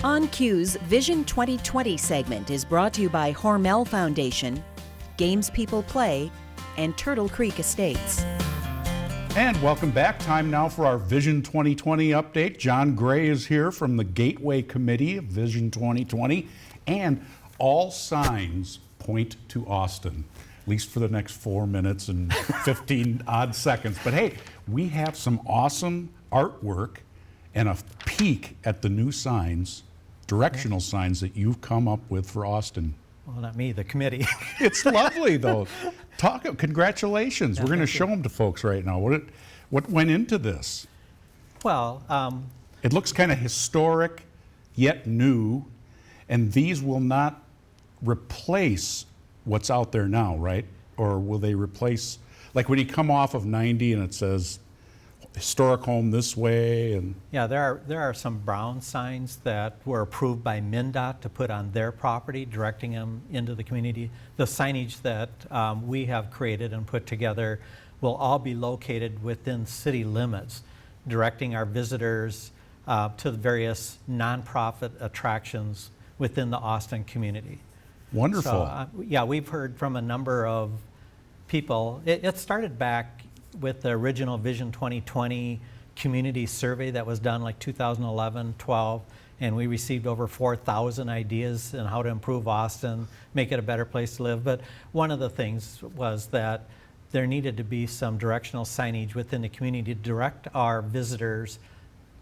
On Cue's Vision 2020 segment is brought to you by Hormel Foundation, Games People Play, and Turtle Creek Estates. And welcome back. Time now for our Vision 2020 update. John Gray is here from the Gateway Committee of Vision 2020, and all signs point to Austin, at least for the next 4 minutes and 15 odd seconds. But hey, we have some awesome artwork and a peek at the new signs, directional signs that you've come up with for Austin. Well, not me, the committee. It's lovely, though. Congratulations. We're going to show them to folks right now. What went into this? Well, it looks kind of historic, yet new, and these will not replace what's out there now, right? Or will they replace, like when you come off of 90 and it says historic home this way? And yeah, there are some brown signs that were approved by MnDOT to put on their property, directing them into the community. The signage that we have created and put together will all be located within city limits, directing our visitors to the various nonprofit attractions within the Austin community. Wonderful. So, yeah, we've heard from a number of people. It started back with the original Vision 2020 community survey that was done like 2011, 12, and we received over 4,000 ideas on how to improve Austin, make it a better place to live. But one of the things was that there needed to be some directional signage within the community to direct our visitors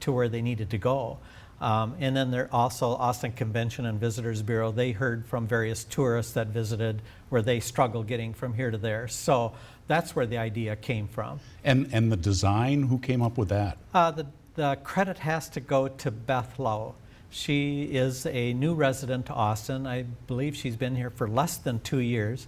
to where they needed to go. And then there also Austin Convention and Visitors Bureau, they heard from various tourists that visited where they struggled getting from here to there. So that's where the idea came from. And the design, who came up with that? The credit has to go to Beth Lowe. She is a new resident to Austin. I believe she's been here for less than 2 years.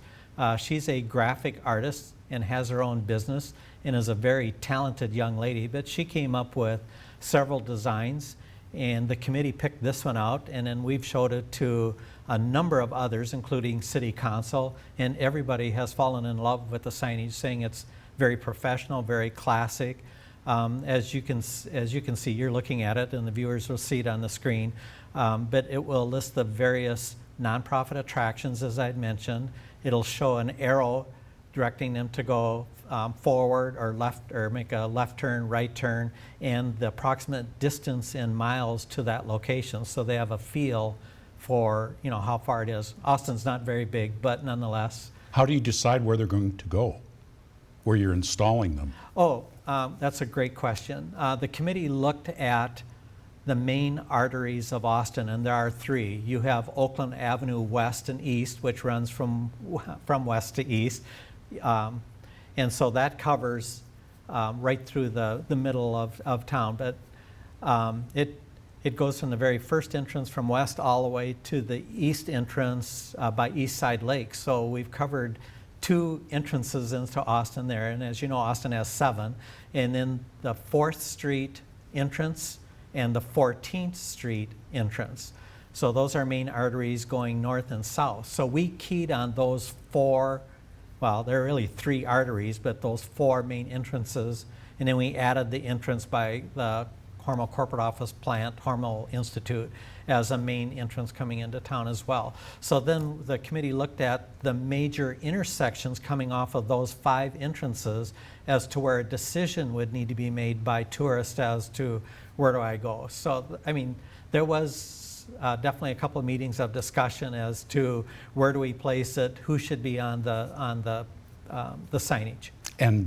She's a graphic artist and has her own business and is a very talented young lady, but she came up with several designs, and the committee picked this one out, and then we've showed it to a number of others, including City Council, and everybody has fallen in love with the signage, saying it's very professional, very classic. As you can see, you're looking at it, and the viewers will see it on the screen, but it will list the various nonprofit attractions, as I'd mentioned. It'll show an arrow directing them to go forward or left, or make a left turn, right turn, and the approximate distance in miles to that location, so they have a feel for how far it is. Austin's not very big, but nonetheless. How do you decide where they're going to go, where you're installing them? Oh, that's a great question. The committee looked at the main arteries of Austin, and there are 3. You have Oakland Avenue West and East, which runs from west to east. And so that covers right through the middle of town. But it goes from the very first entrance from west all the way to the east entrance by East Side Lake. So we've covered 2 entrances into Austin there. And as you know, Austin has 7. And then the 4th Street entrance and the 14th Street entrance. So those are main arteries going north and south. So we keyed on those 4. Well, there are really 3 arteries, but those 4 main entrances, and then we added the entrance by the Hormel Corporate Office plant, Hormel Institute, as a main entrance coming into town as well. So then the committee looked at the major intersections coming off of those 5 entrances as to where a decision would need to be made by tourists as to where do I go. So, I mean, there was definitely a couple of meetings of discussion as to where do we place it, who should be on the signage. And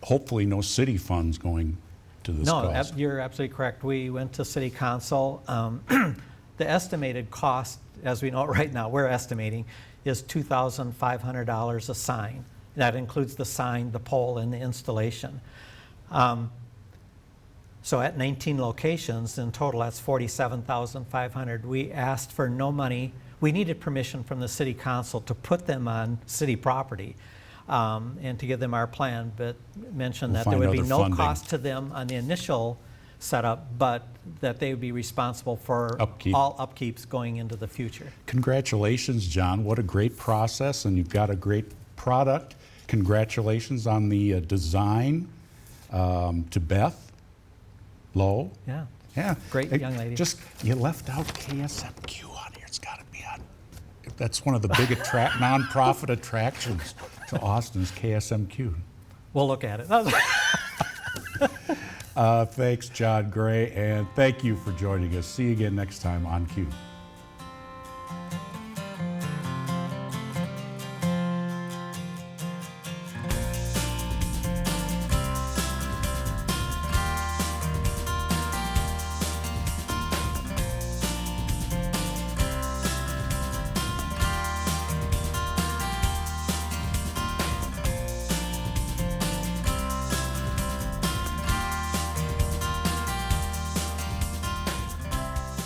hopefully no city funds going to this cost. No, you're absolutely correct. We went to City Council. The estimated cost, as we know it right now, we're estimating, is $2,500 a sign. That includes the sign, the pole, and the installation. So at 19 locations, in total, that's $47,500. We asked for no money. We needed permission from the City Council to put them on city property and to give them our plan, but mentioned that there would be no cost to them on the initial setup, but that they would be responsible for all upkeeps going into the future. Congratulations, John. What a great process, and you've got a great product. Congratulations on the design to Beth Lowe. Yeah. Yeah. Great Hey, young lady. Just, you left out KSMQ on here. It's got to be on. That's one of the big nonprofit attractions to Austin is KSMQ. We'll look at it. Thanks, John Gray, and thank you for joining us. See you again next time on Cue.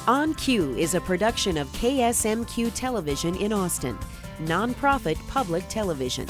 On Cue is a production of KSMQ Television in Austin, nonprofit public television.